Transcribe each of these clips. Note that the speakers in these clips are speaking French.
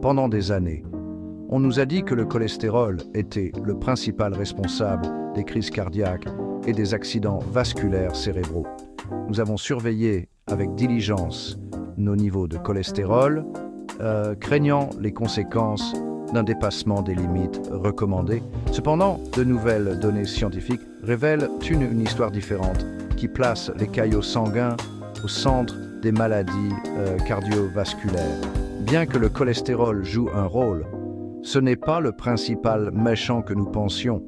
Pendant des années, on nous a dit que le cholestérol était le principal responsable des crises cardiaques et des accidents vasculaires cérébraux. Nous avons surveillé avec diligence nos niveaux de cholestérol, craignant les conséquences d'un dépassement des limites recommandées. Cependant, de nouvelles données scientifiques révèlent une histoire différente qui place les caillots sanguins au centre des maladies cardiovasculaires. Bien que le cholestérol joue un rôle, ce n'est pas le principal méchant que nous pensions.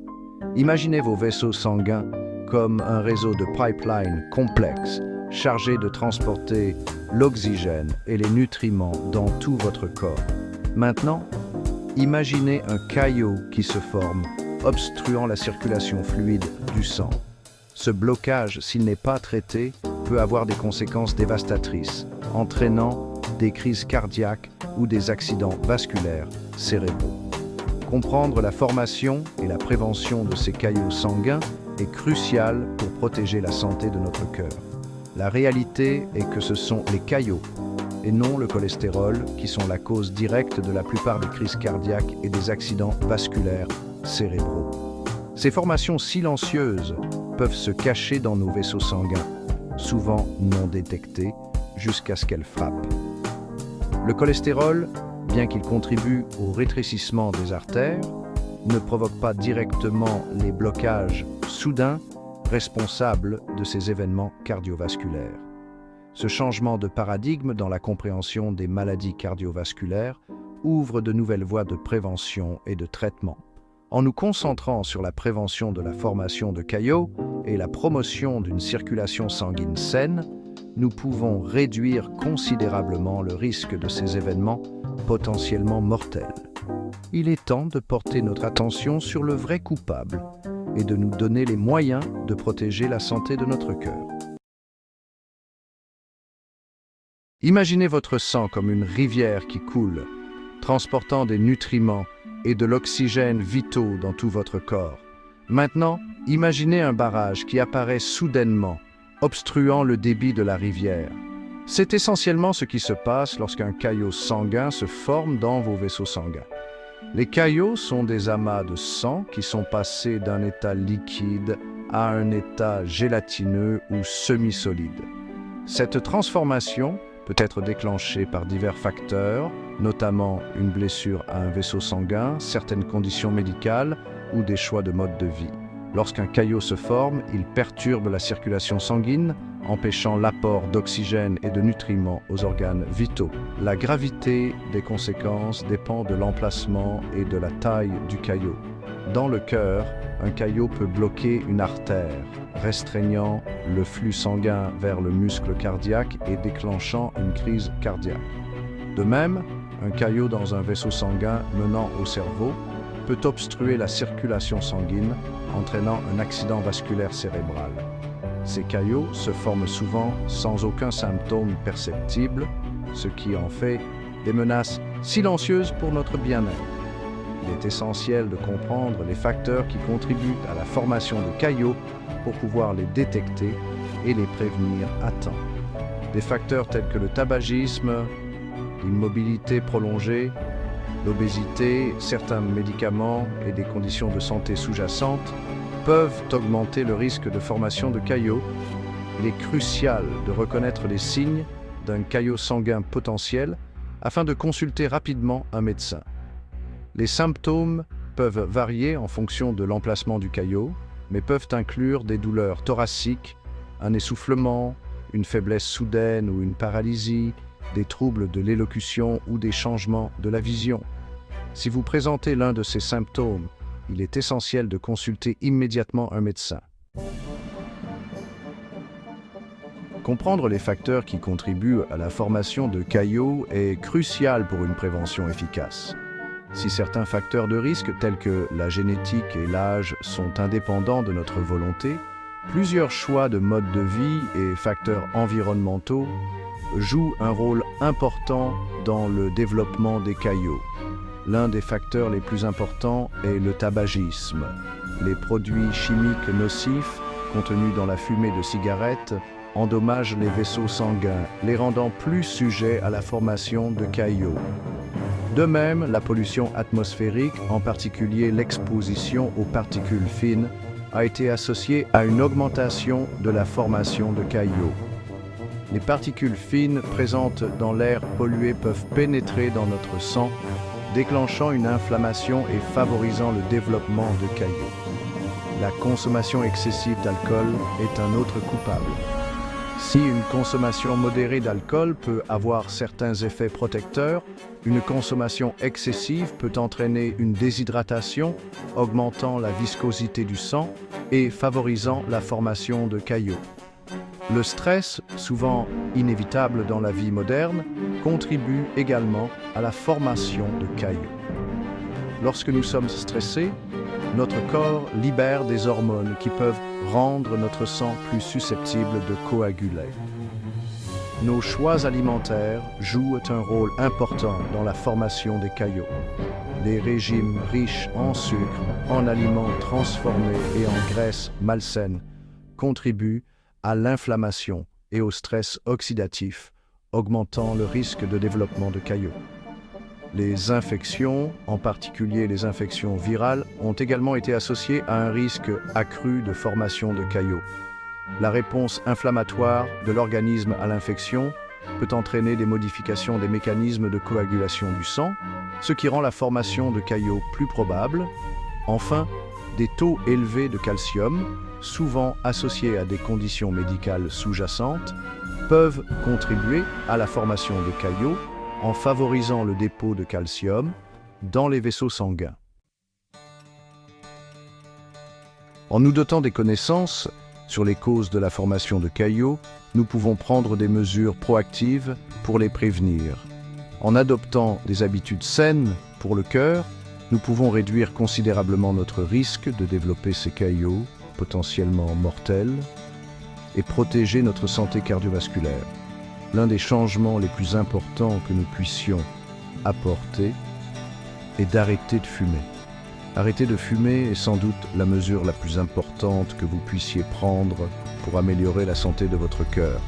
Imaginez vos vaisseaux sanguins comme un réseau de pipelines complexe, chargé de transporter l'oxygène et les nutriments dans tout votre corps. Maintenant, imaginez un caillot qui se forme, obstruant la circulation fluide du sang. Ce blocage, s'il n'est pas traité, peut avoir des conséquences dévastatrices, entraînant des crises cardiaques ou des accidents vasculaires cérébraux. Comprendre la formation et la prévention de ces caillots sanguins est crucial pour protéger la santé de notre cœur. La réalité est que ce sont les caillots, et non le cholestérol, qui sont la cause directe de la plupart des crises cardiaques et des accidents vasculaires cérébraux. Ces formations silencieuses peuvent se cacher dans nos vaisseaux sanguins, souvent non détectés, jusqu'à ce qu'elles frappent. Le cholestérol, bien qu'il contribue au rétrécissement des artères, ne provoque pas directement les blocages soudains responsables de ces événements cardiovasculaires. Ce changement de paradigme dans la compréhension des maladies cardiovasculaires ouvre de nouvelles voies de prévention et de traitement. En nous concentrant sur la prévention de la formation de caillots et la promotion d'une circulation sanguine saine, nous pouvons réduire considérablement le risque de ces événements potentiellement mortels. Il est temps de porter notre attention sur le vrai coupable et de nous donner les moyens de protéger la santé de notre cœur. Imaginez votre sang comme une rivière qui coule, transportant des nutriments et de l'oxygène vitaux dans tout votre corps. Maintenant, imaginez un barrage qui apparaît soudainement, obstruant le débit de la rivière. C'est essentiellement ce qui se passe lorsqu'un caillot sanguin se forme dans vos vaisseaux sanguins. Les caillots sont des amas de sang qui sont passés d'un état liquide à un état gélatineux ou semi-solide. Cette transformation peut être déclenchée par divers facteurs, notamment une blessure à un vaisseau sanguin, certaines conditions médicales ou des choix de mode de vie. Lorsqu'un caillot se forme, il perturbe la circulation sanguine, empêchant l'apport d'oxygène et de nutriments aux organes vitaux. La gravité des conséquences dépend de l'emplacement et de la taille du caillot. Dans le cœur, un caillot peut bloquer une artère, restreignant le flux sanguin vers le muscle cardiaque et déclenchant une crise cardiaque. De même, un caillot dans un vaisseau sanguin menant au cerveau peut obstruer la circulation sanguine, entraînant un accident vasculaire cérébral. Ces caillots se forment souvent sans aucun symptôme perceptible, ce qui en fait des menaces silencieuses pour notre bien-être. Il est essentiel de comprendre les facteurs qui contribuent à la formation de caillots pour pouvoir les détecter et les prévenir à temps. Des facteurs tels que le tabagisme, l'immobilité prolongée, l'obésité, certains médicaments et des conditions de santé sous-jacentes peuvent augmenter le risque de formation de caillots. Il est crucial de reconnaître les signes d'un caillot sanguin potentiel afin de consulter rapidement un médecin. Les symptômes peuvent varier en fonction de l'emplacement du caillot, mais peuvent inclure des douleurs thoraciques, un essoufflement, une faiblesse soudaine ou une paralysie, des troubles de l'élocution ou des changements de la vision. Si vous présentez l'un de ces symptômes, il est essentiel de consulter immédiatement un médecin. Comprendre les facteurs qui contribuent à la formation de caillots est crucial pour une prévention efficace. Si certains facteurs de risque tels que la génétique et l'âge sont indépendants de notre volonté, plusieurs choix de mode de vie et facteurs environnementaux jouent un rôle important dans le développement des caillots. L'un des facteurs les plus importants est le tabagisme. Les produits chimiques nocifs contenus dans la fumée de cigarettes endommagent les vaisseaux sanguins, les rendant plus sujets à la formation de caillots. De même, la pollution atmosphérique, en particulier l'exposition aux particules fines, a été associée à une augmentation de la formation de caillots. Les particules fines présentes dans l'air pollué peuvent pénétrer dans notre sang, déclenchant une inflammation et favorisant le développement de caillots. La consommation excessive d'alcool est un autre coupable. Si une consommation modérée d'alcool peut avoir certains effets protecteurs, une consommation excessive peut entraîner une déshydratation, augmentant la viscosité du sang et favorisant la formation de caillots. Le stress, souvent inévitable dans la vie moderne, contribue également à la formation de caillots. Lorsque nous sommes stressés, notre corps libère des hormones qui peuvent rendre notre sang plus susceptible de coaguler. Nos choix alimentaires jouent un rôle important dans la formation des caillots. Des régimes riches en sucre, en aliments transformés et en graisses malsaines contribuent à l'inflammation et au stress oxydatif, augmentant le risque de développement de caillots. Les infections, en particulier les infections virales, ont également été associées à un risque accru de formation de caillots. La réponse inflammatoire de l'organisme à l'infection peut entraîner des modifications des mécanismes de coagulation du sang, ce qui rend la formation de caillots plus probable. Enfin, des taux élevés de calcium, souvent associés à des conditions médicales sous-jacentes, peuvent contribuer à la formation de caillots en favorisant le dépôt de calcium dans les vaisseaux sanguins. En nous dotant des connaissances sur les causes de la formation de caillots, nous pouvons prendre des mesures proactives pour les prévenir. En adoptant des habitudes saines pour le cœur, nous pouvons réduire considérablement notre risque de développer ces caillots potentiellement mortels et protéger notre santé cardiovasculaire. L'un des changements les plus importants que nous puissions apporter est d'arrêter de fumer. Arrêter de fumer est sans doute la mesure la plus importante que vous puissiez prendre pour améliorer la santé de votre cœur.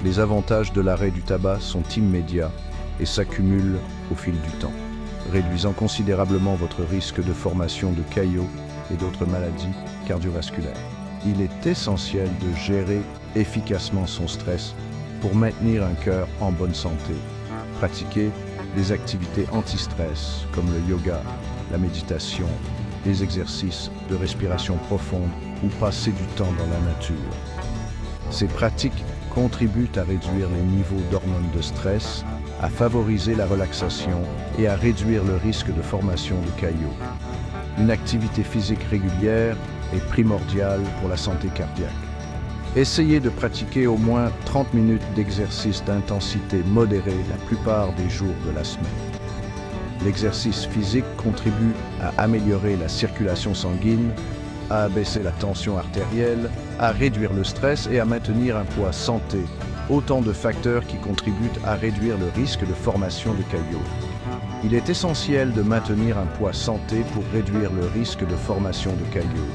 Les avantages de l'arrêt du tabac sont immédiats et s'accumulent au fil du temps, réduisant considérablement votre risque de formation de caillots et d'autres maladies cardiovasculaires. Il est essentiel de gérer efficacement son stress pour maintenir un cœur en bonne santé. Pratiquer des activités anti-stress comme le yoga, la méditation, des exercices de respiration profonde ou passer du temps dans la nature. Ces pratiques contribuent à réduire les niveaux d'hormones de stress, à favoriser la relaxation et à réduire le risque de formation de caillots. Une activité physique régulière est primordiale pour la santé cardiaque. Essayez de pratiquer au moins 30 minutes d'exercice d'intensité modérée la plupart des jours de la semaine. L'exercice physique contribue à améliorer la circulation sanguine, à abaisser la tension artérielle, à réduire le stress et à maintenir un poids santé. Autant de facteurs qui contribuent à réduire le risque de formation de caillots. Il est essentiel de maintenir un poids santé pour réduire le risque de formation de caillots.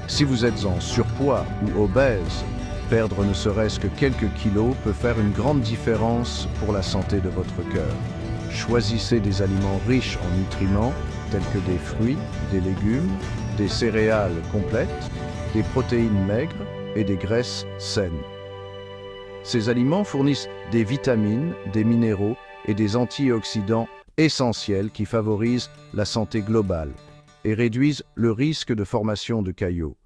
Si vous êtes en surpoids ou obèse, perdre ne serait-ce que quelques kilos peut faire une grande différence pour la santé de votre cœur. Choisissez des aliments riches en nutriments, tels que des fruits, des légumes, des céréales complètes, des protéines maigres et des graisses saines. Ces aliments fournissent des vitamines, des minéraux et des antioxydants essentiels qui favorisent la santé globale et réduisent le risque de formation de caillots.